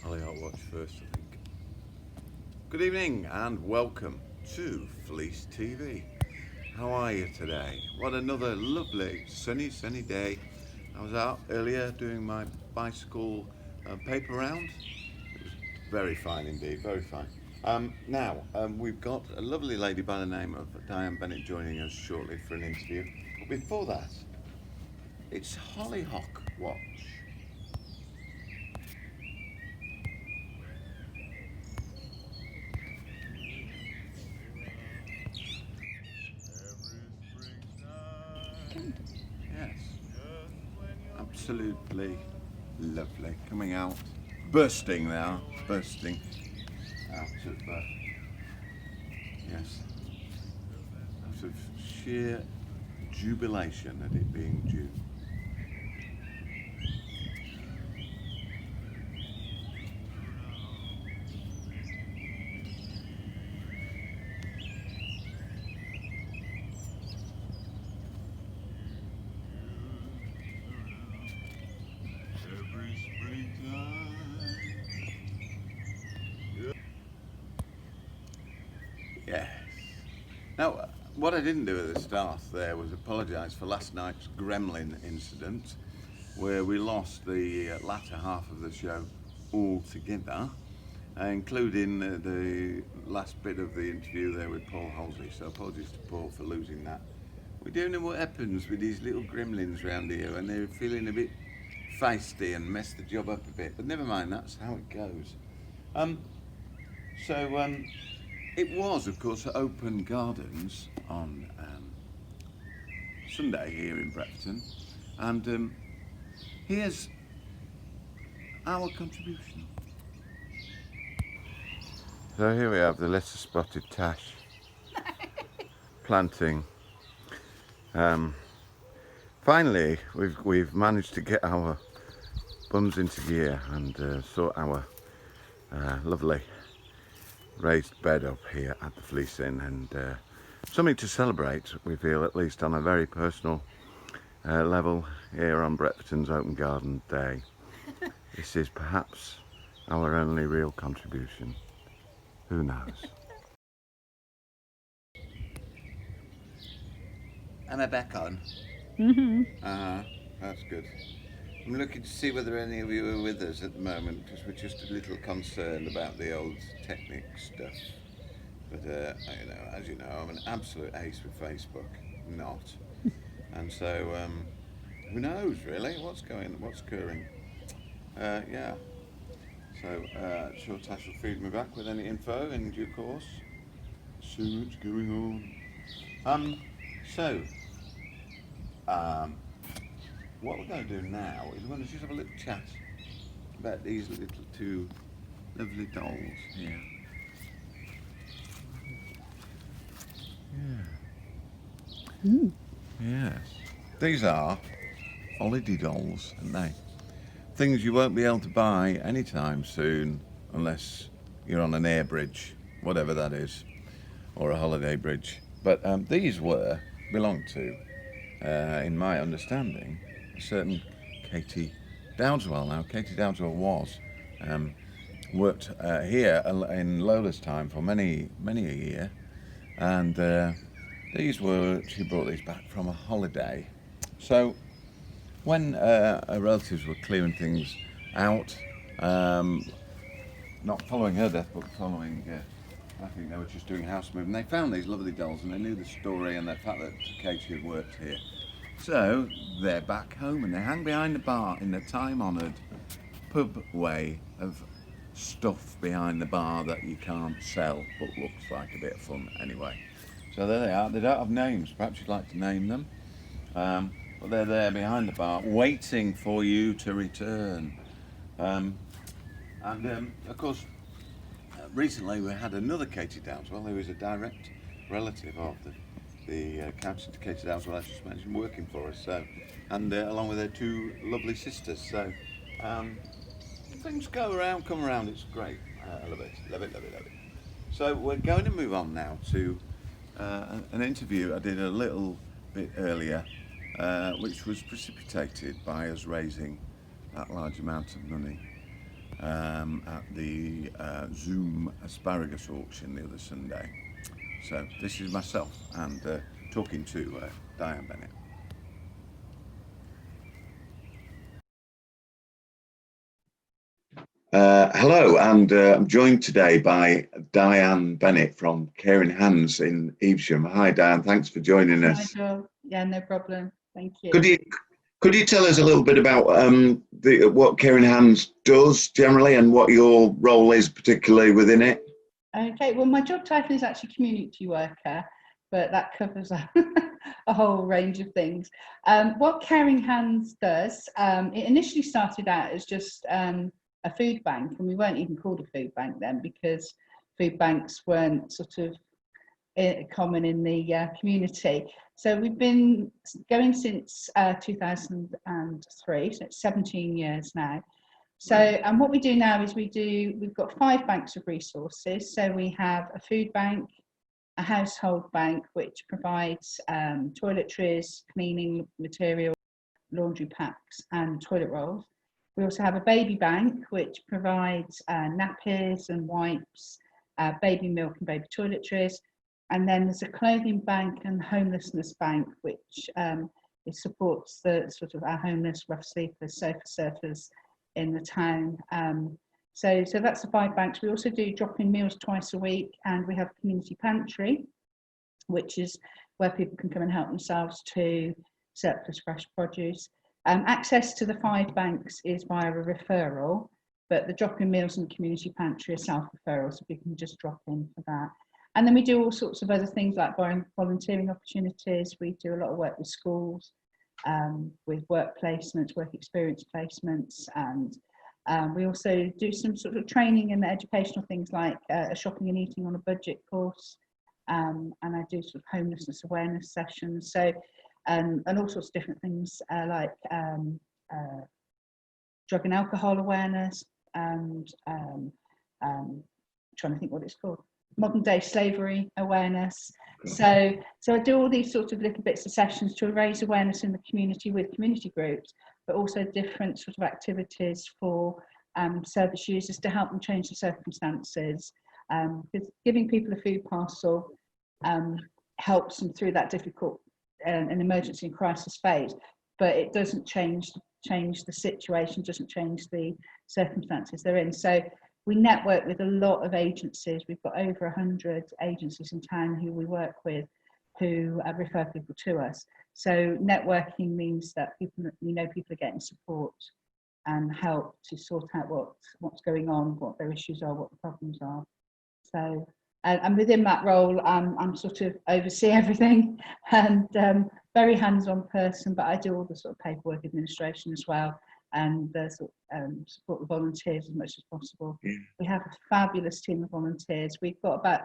Holly Hot Watch first, I think. Good evening and welcome to Fleece TV. How are you today? What another lovely sunny day. I was out earlier doing my bicycle paper round. It was very fine indeed, very fine. Now, we've got a lovely lady by the name of Diane Bennett joining us shortly for an interview. But before that, it's Hollyhock Watch. Yes, absolutely lovely. Coming out, bursting now, bursting out of, yes, out of sheer jubilation at it being June. Yes. Now, what I didn't do at the start there was apologise for last night's gremlin incident, where we lost the latter half of the show altogether, including the last bit of the interview there with Paul Halsey. So apologies to Paul for losing that. We don't know what happens with these little gremlins round here, and they're feeling a bit feisty and mess the job up a bit. But never mind, that's how it goes. It was, of course, at Open Gardens on Sunday here in Brepton, and here's our contribution. So here we have the letter-spotted tash planting. Finally, we've managed to get our bums into gear and sort our lovely raised bed up here at the Fleece Inn, and something to celebrate, we feel, at least on a very personal level here on Brepton's Open Garden Day. This is perhaps our only real contribution. Who knows? Am I back on? That's good. I'm looking to see whether any of you are with us at the moment, because we're just a little concerned about the old Technic stuff. But as you know, I'm an absolute ace with Facebook, not. And so, who knows really what's occurring? Yeah. So, sure, Tash will feed me back with any info in due course. So much going on. What we're going to do now is we're going to just have a little chat about these little two lovely dolls here. Yeah. Yes. These are holiday dolls, aren't they? Things you won't be able to buy anytime soon unless you're on an air bridge, whatever that is, or a holiday bridge. But these belong to, in my understanding, a certain Katie Dowdeswell. Now, Katie Dowdeswell worked here in Lola's time for many a year, and she brought these back from a holiday. So when her relatives were clearing things out, not following her death, but following, I think they were just doing house moving, they found these lovely dolls, and they knew the story and the fact that Katie had worked here. So they're back home, and they hang behind the bar in the time-honoured pub way of stuff behind the bar that you can't sell, but looks like a bit of fun anyway. So there they are. They don't have names. Perhaps you'd like to name them. But they're there behind the bar, waiting for you to return. Of course, recently we had another Katie Dowdeswell, who is a direct relative of the Countess Katie Dowdeswell I just mentioned, working for us. So, and along with her two lovely sisters. So things come around. It's great. I love it. So we're going to move on now to an interview I did a little bit earlier, which was precipitated by us raising that large amount of money at the Zoom asparagus auction the other Sunday. So this is myself and talking to Diane Bennett. Hello, and I'm joined today by Diane Bennett from Caring Hands in Evesham. Hi, Diane. Thanks for joining us. Hi, Joel. Yeah, no problem. Thank you. Could you tell us a little bit about what Caring Hands does generally and what your role is particularly within it? Okay, well, my job title is actually community worker, but that covers a whole range of things. What Caring Hands does, it initially started out as just a food bank, and we weren't even called a food bank then because food banks weren't sort of common in the community. So we've been going since 2003, so it's 17 years now. So, and what we do now is we've got 5 banks of resources. So we have a food bank, a household bank, which provides toiletries, cleaning material, laundry packs and toilet rolls. We also have a baby bank, which provides nappies and wipes, baby milk and baby toiletries. And then there's a clothing bank and homelessness bank, which it supports the sort of our homeless, rough sleepers, sofa surfers in the town. So that's the 5 banks. We also do drop-in meals twice a week, and we have a community pantry, which is where people can come and help themselves to surplus fresh produce. Access to the 5 banks is via a referral, but the drop-in meals and community pantry are self-referral, so people can just drop in for that. And then we do all sorts of other things like volunteering opportunities. We do a lot of work with schools, with work placements, work experience placements, and we also do some sort of training and educational things like a shopping and eating on a budget course, and I do sort of homelessness awareness sessions. So, and all sorts of different things like drug and alcohol awareness, and trying to think what it's called, modern day slavery awareness. So I do all these sorts of little bits of sessions to raise awareness in the community with community groups, but also different sort of activities for service users to help them change the circumstances. Because giving people a food parcel helps them through that difficult an emergency and crisis phase, but it doesn't change the situation, doesn't change the circumstances they're in. So we network with a lot of agencies. We've got over 100 agencies in town who we work with, who refer people to us. So networking means that people are getting support and help to sort out what's going on, what their issues are, what the problems are. So, and within that role, I'm sort of oversee everything, and very hands-on person, but I do all the sort of paperwork administration as well, and support the volunteers as much as possible. Yeah. We have a fabulous team of volunteers. We've got about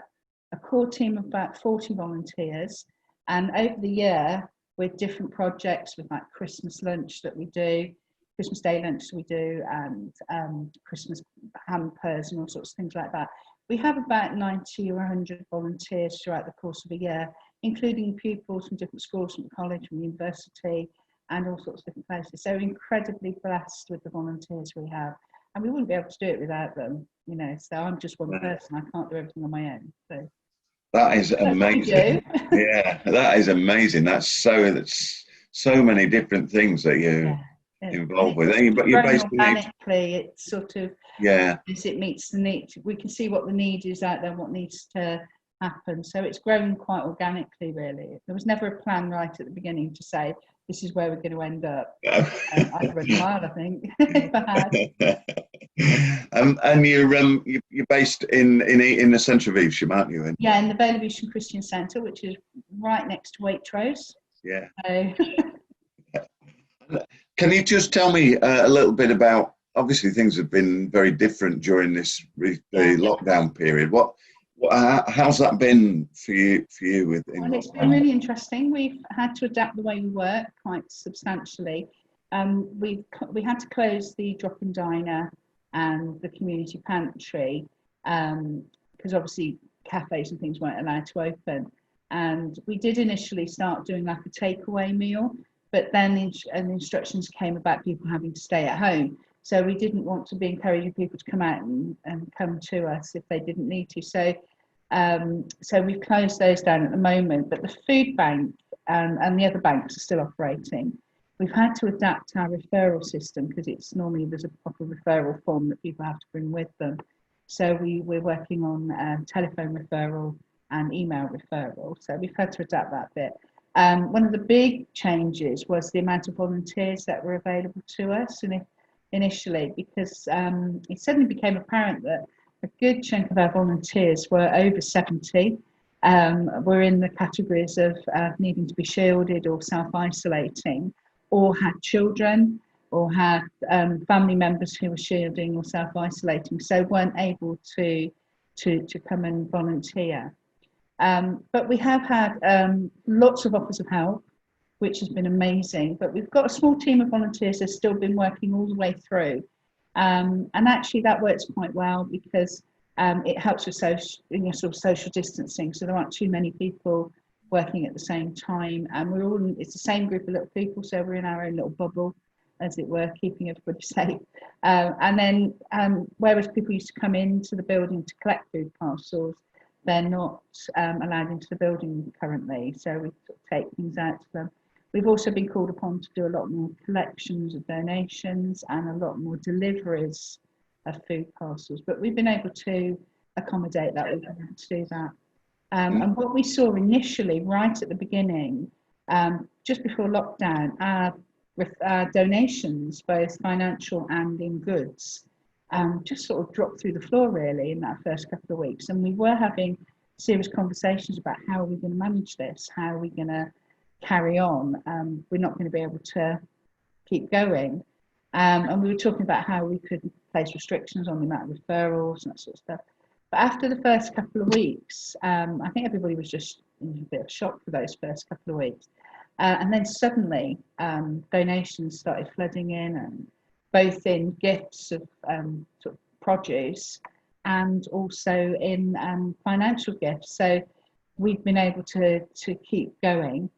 a core team of about 40 volunteers, and over the year with different projects, with like Christmas lunch that we do, Christmas Day lunch we do, and Christmas hampers and all sorts of things like that. We have about 90 or 100 volunteers throughout the course of a year, including pupils from different schools, from college, from university, and all sorts of different places. So incredibly blessed with the volunteers we have, and we wouldn't be able to do it without them, so I'm just one person. I can't do everything on my own. So that is amazing. Yeah, that is amazing. That's so many different things that you involved with. But you're basically organically, it's sort of, as it meets the need. We can see what the need is out there, what needs to happen. So it's grown quite organically, really. There was never a plan right at the beginning to say this is where we're going to end up. I'd run a mile, I think, if I had. And you're based in the centre of Evesham, aren't you? Yeah, in the Vale of Evesham Christian Centre, which is right next to Waitrose. Yeah. So. Can you just tell me a little bit about? Obviously, things have been very different during the lockdown period. How's that been for you? Well, it's been really interesting. We've had to adapt the way we work quite substantially. We had to close the drop-in diner and the community pantry because obviously cafes and things weren't allowed to open. And we did initially start doing like a takeaway meal, but then the instructions came about people having to stay at home. So we didn't want to be encouraging people to come out and come to us if they didn't need to. So we've closed those down at the moment, but the food bank and the other banks are still operating. We've had to adapt our referral system because it's normally there's a proper referral form that people have to bring with them. So we're working on telephone referral and email referral. So we've had to adapt that bit. One of the big changes was the amount of volunteers that were available to us initially, because it suddenly became apparent that a good chunk of our volunteers were over 70. Were in the categories of needing to be shielded or self-isolating, or had children, or had family members who were shielding or self-isolating, so weren't able to come and volunteer. But we have had lots of offers of help, which has been amazing. But we've got a small team of volunteers that's still been working all the way through. And actually that works quite well because it helps with social distancing. So there aren't too many people working at the same time. And it's the same group of little people. So we're in our own little bubble, as it were, keeping everybody safe. And then whereas people used to come into the building to collect food parcels, they're not allowed into the building currently. So we sort of take things out to them. We've also been called upon to do a lot more collections of donations and a lot more deliveries of food parcels, but we've been able to accommodate that. We've been able to do that. And what we saw initially, right at the beginning, just before lockdown, our donations, both financial and in goods, just sort of dropped through the floor really in that first couple of weeks. And we were having serious conversations about how are we going to manage this? How are we going to carry on? We're not going to be able to keep going. And we were talking about how we could place restrictions on the amount of referrals and that sort of stuff. But after the first couple of weeks, I think everybody was just in a bit of shock for those first couple of weeks. And then suddenly donations started flooding in, and both in gifts of sort of produce and also in financial gifts. So we've been able to keep going.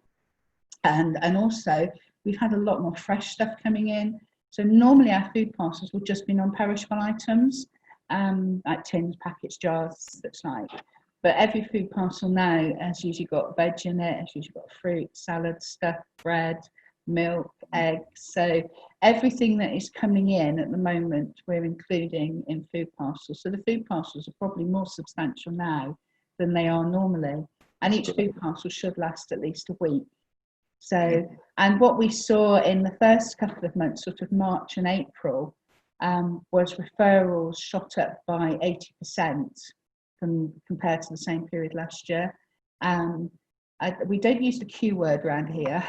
And also we've had a lot more fresh stuff coming in. So normally our food parcels would just be non-perishable items, like tins, packets, jars, such like. But every food parcel now has usually got veg in it, has usually got fruit, salad, stuff, bread, milk, eggs. So everything that is coming in at the moment, we're including in food parcels. So the food parcels are probably more substantial now than they are normally. And each food parcel should last at least a week. So, and what we saw in the first couple of months, sort of March and April, was referrals shot up by 80% compared to the same period last year. We don't use the Q word around here,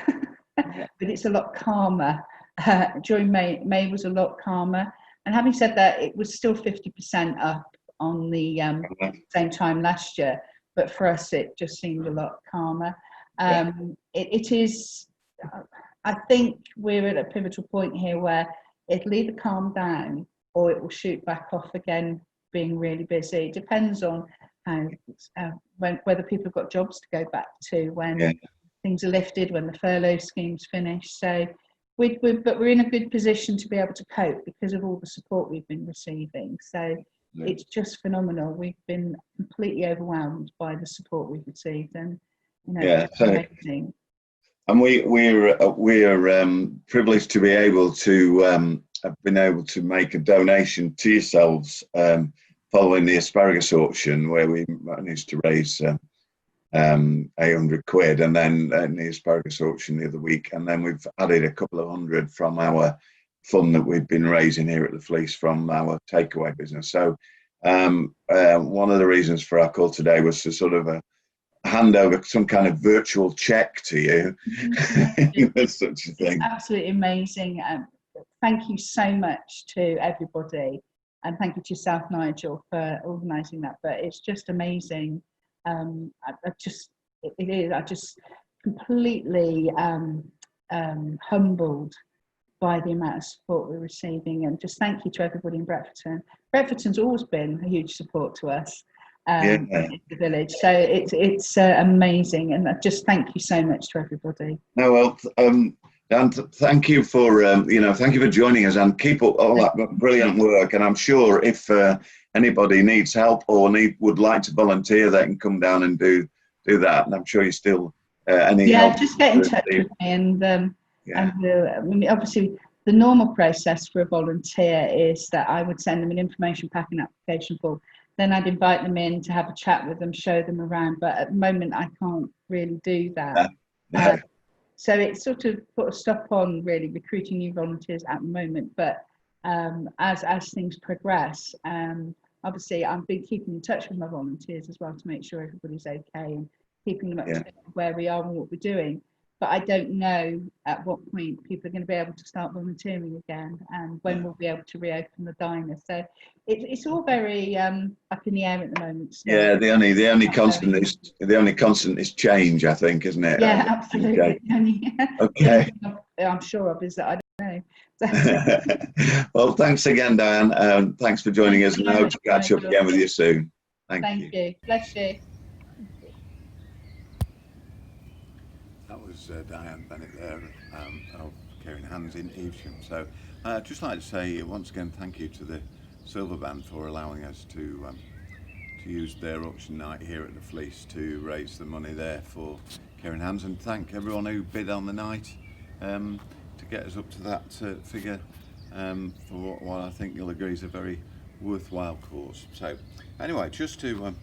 but it's a lot calmer. During May was a lot calmer. And having said that, it was still 50% up on the same time last year. But for us, it just seemed a lot calmer. It is, I think we're at a pivotal point here where it'll either calm down or it will shoot back off again, being really busy. It depends on how, whether people have got jobs to go back to when things are lifted, when the furlough scheme's finished. So but we're in a good position to be able to cope because of all the support we've been receiving. So it's just phenomenal. We've been completely overwhelmed by the support we've received, and it's amazing. And we're privileged to be able to have been able to make a donation to yourselves following the asparagus auction, where we managed to raise 800 quid, and then the asparagus auction the other week, and then we've added a couple of hundred from our fund that we've been raising here at the Fleece from our takeaway business. So one of the reasons for our call today was to sort of hand over some kind of virtual check to you. There's such a thing. It's absolutely amazing. Thank you so much to everybody, and thank you to yourself, Nigel, for organising that. But it's just amazing. I just completely humbled by the amount of support we're receiving, and just thank you to everybody in Bretfordton. Bretfordton's always been a huge support to us in the village, so it's amazing, and just thank you so much to everybody. No, well, And thank you for thank you for joining us, and keep up all that brilliant work. And I'm sure if anybody needs help or would like to volunteer, they can come down and do that. And I'm sure you still any help. Just get in touch with me, and I mean, obviously the normal process for a volunteer is that I would send them an information pack and application form. Then I'd invite them in to have a chat with them, show them around. But at the moment, I can't really do that. No. So it's sort of put a stop on really recruiting new volunteers at the moment. But as things progress, obviously I've been keeping in touch with my volunteers as well to make sure everybody's okay and keeping them up to date with where we are and what we're doing. But I don't know at what point people are going to be able to start volunteering again, and when we'll be able to reopen the diner. So it's all very up in the air at the moment. So yeah, the only constant is change, I think, isn't it? Yeah, absolutely. Okay. I'm sure of is that I don't know. Well, thanks again, Diane. Thanks for joining us, and I hope to catch up again with you soon. Thank you. Bless you. That was Diane Bennett there of Caring Hands in Evesham. So I'd just like to say once again thank you to the Silver Band for allowing us to use their auction night here at the Fleece to raise the money there for Caring Hands, and thank everyone who bid on the night to get us up to that figure for what I think you'll agree is a very worthwhile cause. So anyway, just to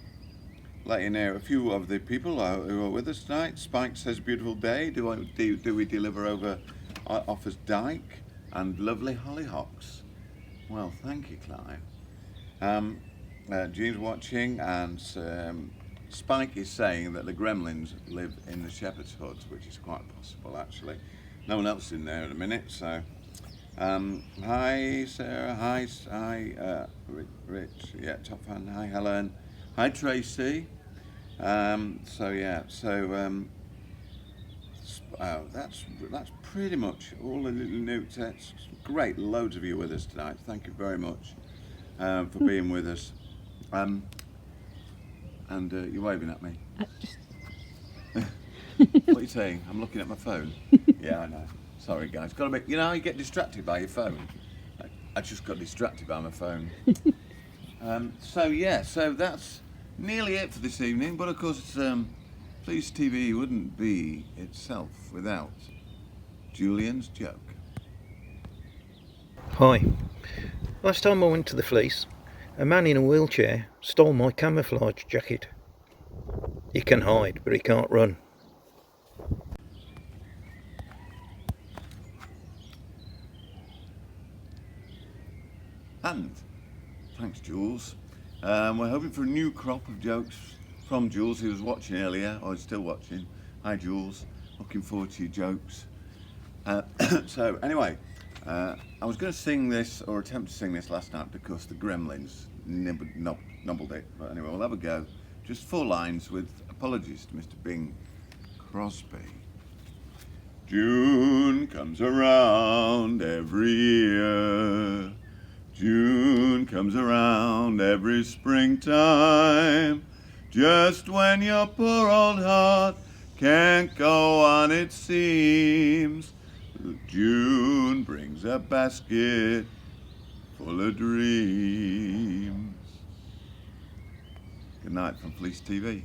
let you know a few of the people who are with us tonight. Spike says beautiful day. Do we deliver over Offers Dyke and lovely hollyhocks? Well, thank you, Clive. Jean's watching, and Spike is saying that the gremlins live in the shepherd's hut, which is quite possible actually. No one else is in there at a minute, so hi Sarah, hi Rich, yeah, top fan, hi Helen, hi Tracy. That's pretty much all the little notes. That's great, loads of you with us tonight. Thank you very much for being with us. And you're waving at me. What are you saying? I'm looking at my phone. Yeah, I know. Sorry, guys. Got to be. You know how you get distracted by your phone. I just got distracted by my phone. So that's nearly it for this evening. But of course, Fleece TV wouldn't be itself without Julian's joke. Hi. Last time I went to the Fleece, a man in a wheelchair stole my camouflage jacket. He can hide, but he can't run. And thanks, Jules. We're hoping for a new crop of jokes from Jules, who was watching earlier, or is still watching. Hi, Jules. Looking forward to your jokes. So anyway, I was going to sing this, or attempt to sing this last night, because the gremlins nobbled it. But anyway, we'll have a go. Just 4 lines with apologies to Mr. Bing Crosby. June comes around every year. June comes around every springtime. Just when your poor old heart can't go on, it seems. June brings a basket full of dreams. Good night from Fleece TV.